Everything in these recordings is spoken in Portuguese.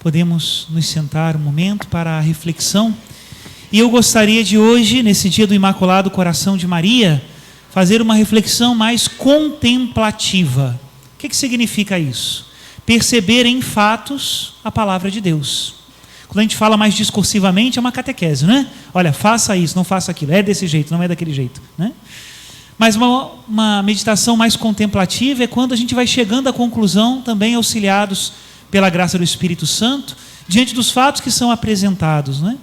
podemos nos sentar um momento para a reflexão. E eu gostaria de hoje, nesse dia do Imaculado Coração de Maria, fazer uma reflexão mais contemplativa. O que significa isso? Perceber em fatos a palavra de Deus. Quando a gente fala mais discursivamente, é uma catequese, né? Olha, faça isso, não faça aquilo, é desse jeito, não é daquele jeito, né? Mas uma meditação mais contemplativa é quando a gente vai chegando à conclusão, também auxiliados pela graça do Espírito Santo, diante dos fatos que são apresentados, né?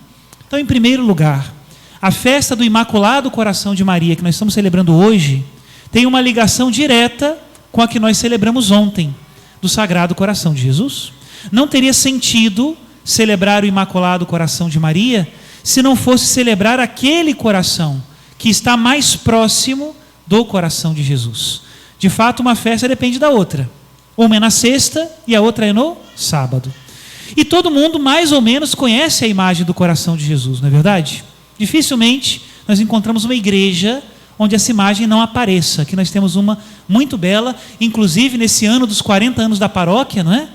Então, em primeiro lugar, a festa do Imaculado Coração de Maria, que nós estamos celebrando hoje, tem uma ligação direta com a que nós celebramos ontem, do Sagrado Coração de Jesus. Não teria sentido celebrar o Imaculado Coração de Maria se não fosse celebrar aquele coração que está mais próximo do coração de Jesus. De fato, uma festa depende da outra. Uma é na sexta e a outra é no sábado. E todo mundo mais ou menos conhece a imagem do coração de Jesus, não é verdade? Dificilmente nós encontramos uma igreja onde essa imagem não apareça. Aqui nós temos uma muito bela, inclusive nesse ano dos 40 anos da paróquia, não é?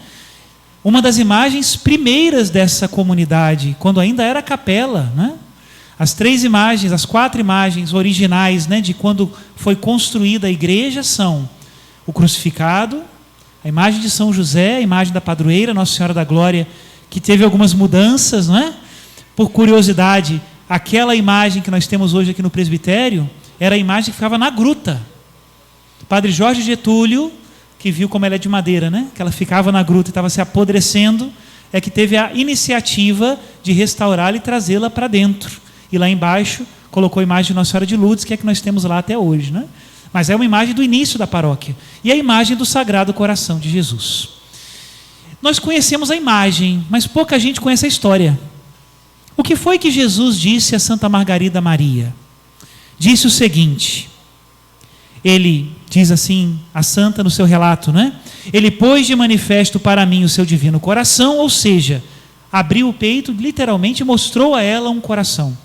Uma das imagens primeiras dessa comunidade, quando ainda era capela, né? As 4 imagens originais, né, de quando foi construída a igreja são o crucificado, a imagem de São José, a imagem da padroeira, Nossa Senhora da Glória, que teve algumas mudanças, não é? Por curiosidade, aquela imagem que nós temos hoje aqui no presbitério era a imagem que ficava na gruta. O padre Jorge Getúlio, que viu como ela é de madeira, né? Que ela ficava na gruta e estava se apodrecendo, é que teve a iniciativa de restaurá-la e trazê-la para dentro. E lá embaixo colocou a imagem de Nossa Senhora de Lourdes, que é a que nós temos lá até hoje, né? Mas é uma imagem do início da paróquia. E a imagem do Sagrado Coração de Jesus. Nós conhecemos a imagem, mas pouca gente conhece a história. O que foi que Jesus disse a Santa Margarida Maria? Disse o seguinte, ele diz assim, a santa no seu relato, né? Ele pôs de manifesto para mim o seu divino coração, ou seja, abriu o peito, literalmente mostrou a ela um coração.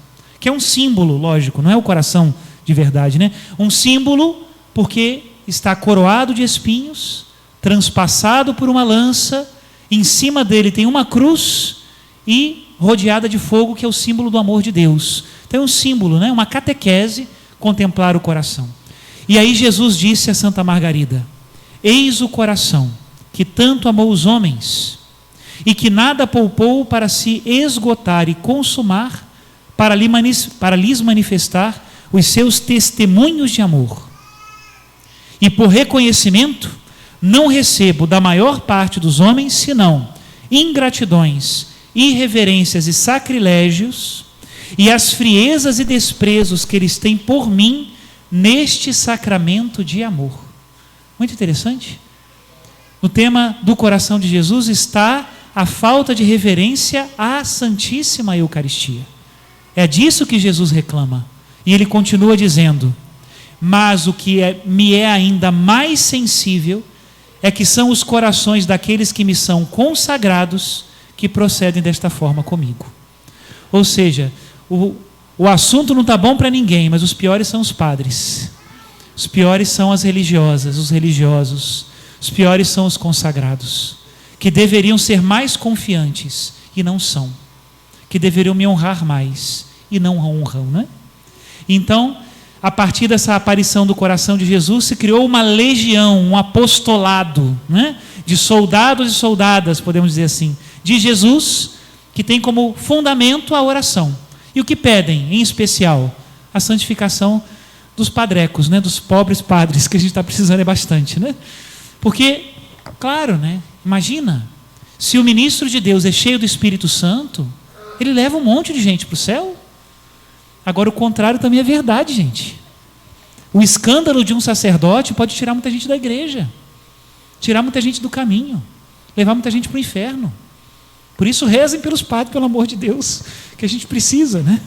Que é um símbolo, lógico, não é o coração de verdade, né? Um símbolo porque está coroado de espinhos, transpassado por uma lança, em cima dele tem uma cruz e rodeada de fogo, que é o símbolo do amor de Deus. Então é um símbolo, né? Uma catequese, contemplar o coração. E aí Jesus disse a Santa Margarida, eis o coração que tanto amou os homens e que nada poupou para se esgotar e consumar, para lhes manifestar os seus testemunhos de amor. E por reconhecimento, não recebo da maior parte dos homens, senão ingratidões, irreverências e sacrilégios, e as friezas e desprezos que eles têm por mim, neste sacramento de amor. Muito interessante. No tema do coração de Jesus está a falta de reverência à Santíssima Eucaristia. É disso que Jesus reclama. E ele continua dizendo, mas o que me é ainda mais sensível é que são os corações daqueles que me são consagrados que procedem desta forma comigo. Ou seja, o assunto não está bom para ninguém, mas os piores são os padres. Os piores são as religiosas, os religiosos. Os piores são os consagrados, que deveriam ser mais confiantes e não são. Que deveriam me honrar mais e não honram, né? Então, a partir dessa aparição do coração de Jesus, se criou uma legião, um apostolado, né? De soldados e soldadas, podemos dizer assim, de Jesus, que tem como fundamento a oração. E o que pedem, em especial, a santificação dos padrecos, né? Dos pobres padres, que a gente está precisando é bastante, né? Porque, claro, né? Imagina, se o ministro de Deus é cheio do Espírito Santo, ele leva um monte de gente para o céu. Agora, o contrário também é verdade, gente. O escândalo de um sacerdote pode tirar muita gente da igreja, tirar muita gente do caminho, levar muita gente para o inferno. Por isso, rezem pelos padres, pelo amor de Deus, que a gente precisa, né?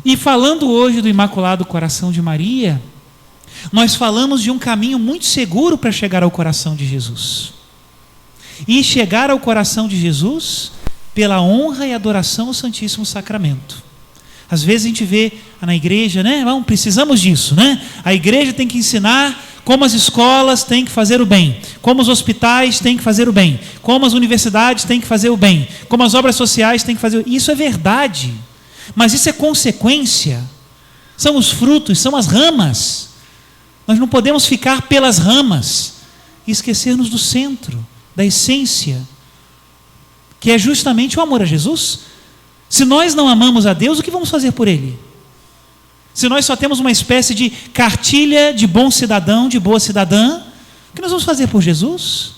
E falando hoje do Imaculado Coração de Maria, nós falamos de um caminho muito seguro para chegar ao coração de Jesus. E chegar ao coração de Jesus pela honra e adoração ao Santíssimo Sacramento. Às vezes a gente vê na igreja, né? Precisamos disso, né? A igreja tem que ensinar como as escolas têm que fazer o bem, como os hospitais têm que fazer o bem, como as universidades têm que fazer o bem, como as obras sociais têm que fazer o bem. Isso é verdade, mas isso é consequência, são os frutos, são as ramas. Nós não podemos ficar pelas ramas e esquecer-nos do centro, da essência, que é justamente o amor a Jesus. Se nós não amamos a Deus, o que vamos fazer por Ele? Se nós só temos uma espécie de cartilha de bom cidadão, de boa cidadã, o que nós vamos fazer por Jesus?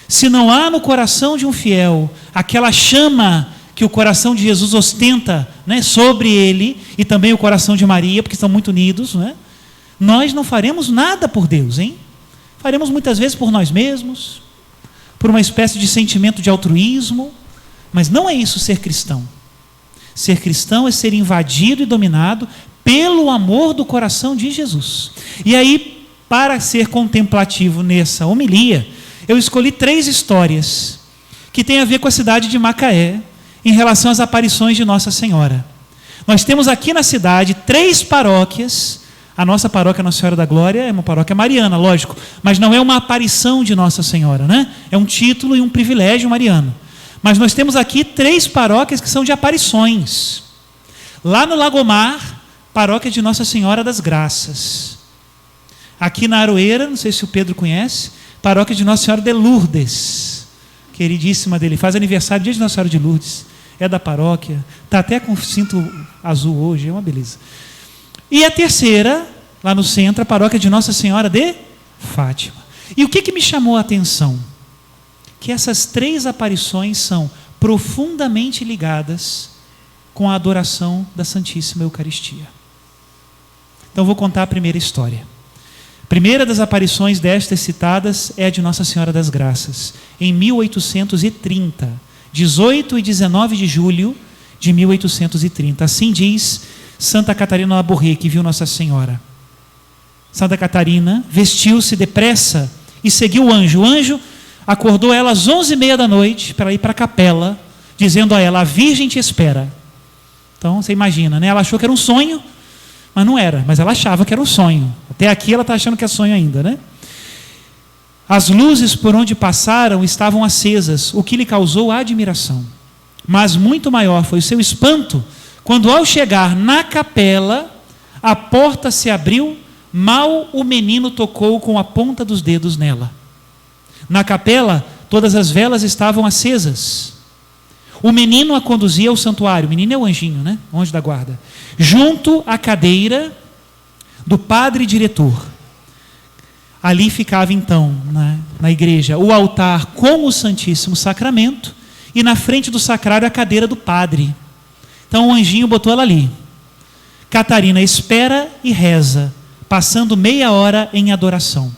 Se não há no coração de um fiel aquela chama que o coração de Jesus ostenta, né, sobre ele, e também o coração de Maria, porque estão muito unidos, né, nós não faremos nada por Deus, hein? Faremos muitas vezes por nós mesmos, por uma espécie de sentimento de altruísmo, mas não é isso ser cristão. Ser cristão é ser invadido e dominado pelo amor do coração de Jesus. E aí, para ser contemplativo nessa homilia, eu escolhi 3 histórias que têm a ver com a cidade de Macaé, em relação às aparições de Nossa Senhora. Nós temos aqui na cidade 3 paróquias. A nossa paróquia Nossa Senhora da Glória é uma paróquia mariana, lógico, mas não é uma aparição de Nossa Senhora, né? É um título e um privilégio mariano. Mas nós temos aqui 3 paróquias que são de aparições. Lá no Lagomar, paróquia de Nossa Senhora das Graças. Aqui na Aroeira, não sei se o Pedro conhece, paróquia de Nossa Senhora de Lourdes, queridíssima dele, faz aniversário dia de Nossa Senhora de Lourdes, é da paróquia, está até com cinto azul hoje, é uma beleza. E a terceira, lá no centro, a paróquia de Nossa Senhora de Fátima. E o que me chamou a atenção? Que essas 3 aparições são profundamente ligadas com a adoração da Santíssima Eucaristia. Então vou contar a primeira história. A primeira das aparições destas citadas é a de Nossa Senhora das Graças, em 1830, 18 e 19 de julho de 1830. Assim diz Santa Catarina Labouré, que viu Nossa Senhora. Santa Catarina vestiu-se depressa e seguiu o anjo. O anjo acordou ela às 11h30 da noite para ir para a capela, dizendo a ela: a Virgem te espera. Então você imagina, né? Ela achou que era um sonho, mas não era, mas ela achava que era um sonho. Até aqui ela está achando que é sonho ainda, né? As luzes por onde passaram estavam acesas, o que lhe causou admiração. Mas muito maior foi o seu espanto quando, ao chegar na capela, a porta se abriu, mal o menino tocou com a ponta dos dedos nela. Na capela, todas as velas estavam acesas. O menino a conduzia ao santuário. O menino é o anjinho, né? O anjo da guarda. Junto à cadeira do padre diretor. Ali ficava então, na igreja, o altar com o Santíssimo Sacramento e na frente do sacrário a cadeira do padre. Então o anjinho botou ela ali. Catarina espera e reza, passando meia hora em adoração.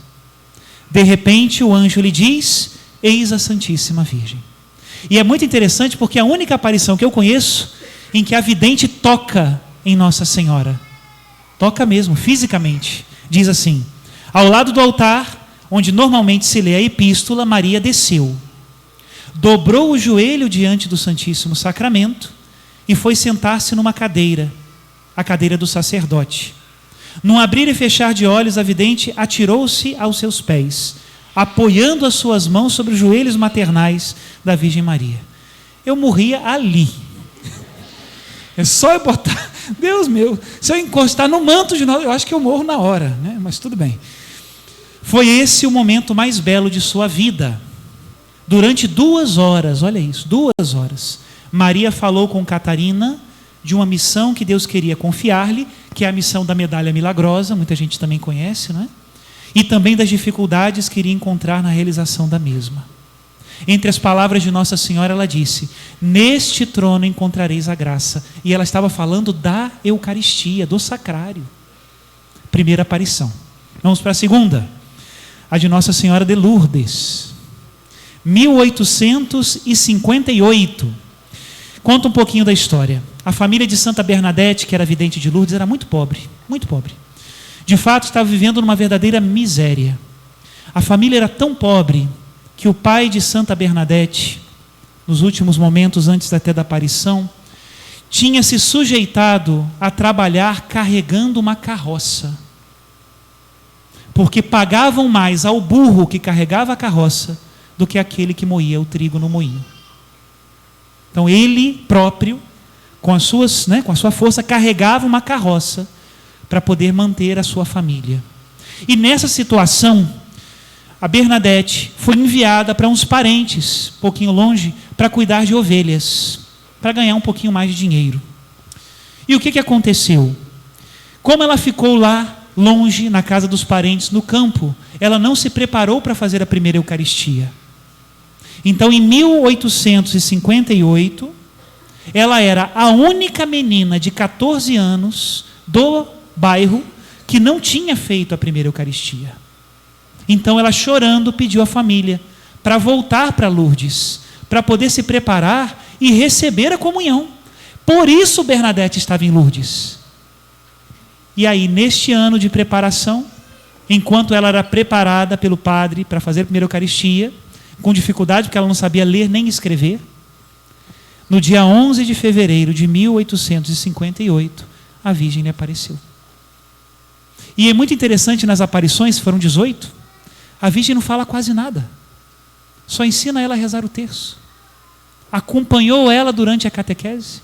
De repente o anjo lhe diz: eis a Santíssima Virgem. E é muito interessante porque é a única aparição que eu conheço em que a vidente toca em Nossa Senhora. Toca mesmo, fisicamente. Diz assim: ao lado do altar, onde normalmente se lê a epístola, Maria desceu, dobrou o joelho diante do Santíssimo Sacramento e foi sentar-se numa cadeira, a cadeira do sacerdote. Num abrir e fechar de olhos, a vidente atirou-se aos seus pés, apoiando as suas mãos sobre os joelhos maternais da Virgem Maria. Eu morria ali. É só eu botar, Deus meu, se eu encostar no manto de nós, eu acho que eu morro na hora, né? Mas tudo bem. Foi esse o momento mais belo de sua vida. Durante 2 horas, olha isso, 2 horas, Maria falou com Catarina de uma missão que Deus queria confiar-lhe, que é a missão da medalha milagrosa, muita gente também conhece, não é? E também das dificuldades que iria encontrar na realização da mesma. Entre as palavras de Nossa Senhora, ela disse: neste trono encontrareis a graça. E ela estava falando da Eucaristia, do sacrário. Primeira aparição. Vamos para a segunda. A de Nossa Senhora de Lourdes. 1858. Conta um pouquinho da história. A família de Santa Bernadette, que era vidente de Lourdes, era muito pobre, muito pobre. De fato, estava vivendo numa verdadeira miséria. A família era tão pobre que o pai de Santa Bernadette, nos últimos momentos antes até da aparição, tinha se sujeitado a trabalhar carregando uma carroça, porque pagavam mais ao burro que carregava a carroça do que aquele que moía o trigo no moinho. Então ele próprio, com a sua força, carregava uma carroça para poder manter a sua família. E nessa situação, a Bernadette foi enviada para uns parentes, um pouquinho longe, para cuidar de ovelhas, para ganhar um pouquinho mais de dinheiro. E o que aconteceu? Como ela ficou lá, longe, na casa dos parentes, no campo, ela não se preparou para fazer a primeira Eucaristia. Então, em 1858, ela era a única menina de 14 anos do bairro que não tinha feito a primeira Eucaristia. Então, ela chorando pediu à família para voltar para Lourdes, para poder se preparar e receber a comunhão. Por isso, Bernadette estava em Lourdes. E aí, neste ano de preparação, enquanto ela era preparada pelo padre para fazer a primeira Eucaristia, com dificuldade, porque ela não sabia ler nem escrever, no dia 11 de fevereiro de 1858, a Virgem lhe apareceu. E é muito interessante, nas aparições, foram 18, a Virgem não fala quase nada, só ensina ela a rezar o terço. Acompanhou ela durante a catequese.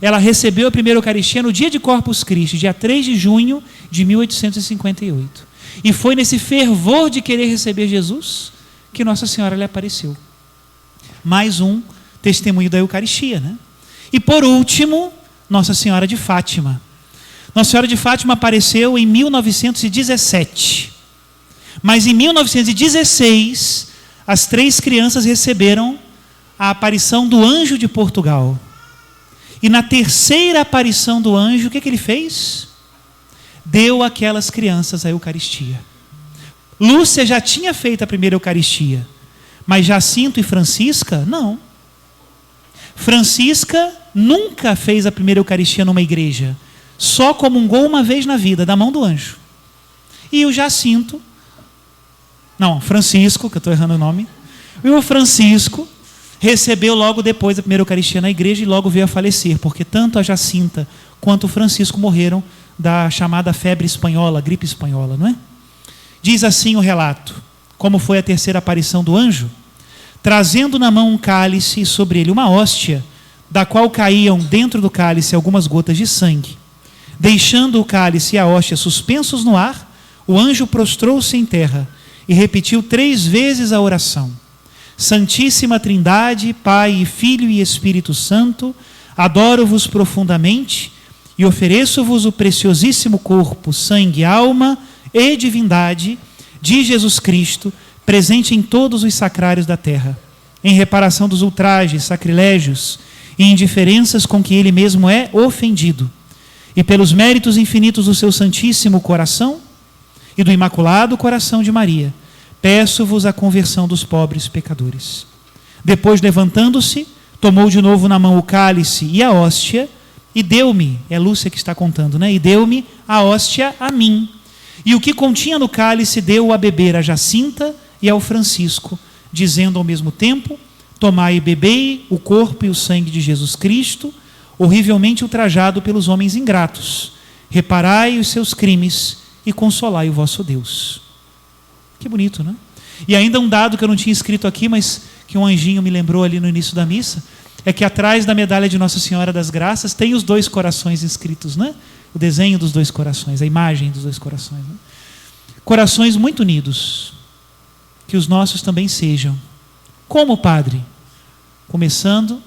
Ela recebeu a primeira Eucaristia no dia de Corpus Christi, dia 3 de junho de 1858. E foi nesse fervor de querer receber Jesus que Nossa Senhora lhe apareceu. Mais um testemunho da Eucaristia, né? E por último, Nossa Senhora de Fátima. Nossa Senhora de Fátima apareceu em 1917. Mas em 1916, as 3 crianças receberam a aparição do anjo de Portugal. E na terceira aparição do anjo, o que ele fez? Deu àquelas crianças a Eucaristia. Lúcia já tinha feito a primeira Eucaristia, mas Jacinto e Francisca, não. Francisca nunca fez a primeira Eucaristia numa igreja, só comungou uma vez na vida, da mão do anjo. E o Francisco, que eu estou errando o nome, e o Francisco recebeu logo depois a primeira Eucaristia na igreja e logo veio a falecer, porque tanto a Jacinta quanto o Francisco morreram da chamada febre espanhola, gripe espanhola, não é? Diz assim o relato, como foi a terceira aparição do anjo: trazendo na mão um cálice e sobre ele uma hóstia, da qual caíam dentro do cálice algumas gotas de sangue. Deixando o cálice e a hóstia suspensos no ar, o anjo prostrou-se em terra e repetiu 3 vezes a oração: Santíssima Trindade, Pai, Filho e Espírito Santo, adoro-vos profundamente e ofereço-vos o preciosíssimo corpo, sangue, alma e divindade de Jesus Cristo, presente em todos os sacrários da terra, em reparação dos ultrajes, sacrilégios e indiferenças com que ele mesmo é ofendido, e pelos méritos infinitos do seu Santíssimo Coração e do Imaculado Coração de Maria, peço-vos a conversão dos pobres pecadores. Depois, levantando-se, tomou de novo na mão o cálice e a hóstia, e deu-me, é Lúcia que está contando, né? E deu-me a hóstia a mim. E o que continha no cálice deu a beber a Jacinta e ao Francisco, dizendo ao mesmo tempo: tomai e bebei o corpo e o sangue de Jesus Cristo, horrivelmente ultrajado pelos homens ingratos. Reparai os seus crimes e consolai o vosso Deus. Que bonito, né? E ainda um dado que eu não tinha escrito aqui, mas que um anjinho me lembrou ali no início da missa, é que atrás da medalha de Nossa Senhora das Graças tem os 2 corações inscritos, né? O desenho dos 2 corações, a imagem dos 2 corações, né? Corações muito unidos, que os nossos também sejam. Como, Padre? Começando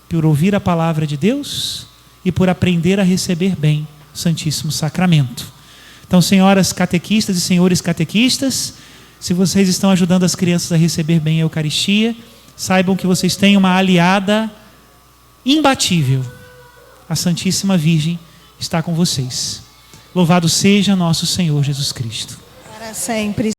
por ouvir a palavra de Deus e por aprender a receber bem o Santíssimo Sacramento. Então, senhoras catequistas e senhores catequistas, se vocês estão ajudando as crianças a receber bem a Eucaristia, saibam que vocês têm uma aliada imbatível. A Santíssima Virgem está com vocês. Louvado seja nosso Senhor Jesus Cristo. Para sempre.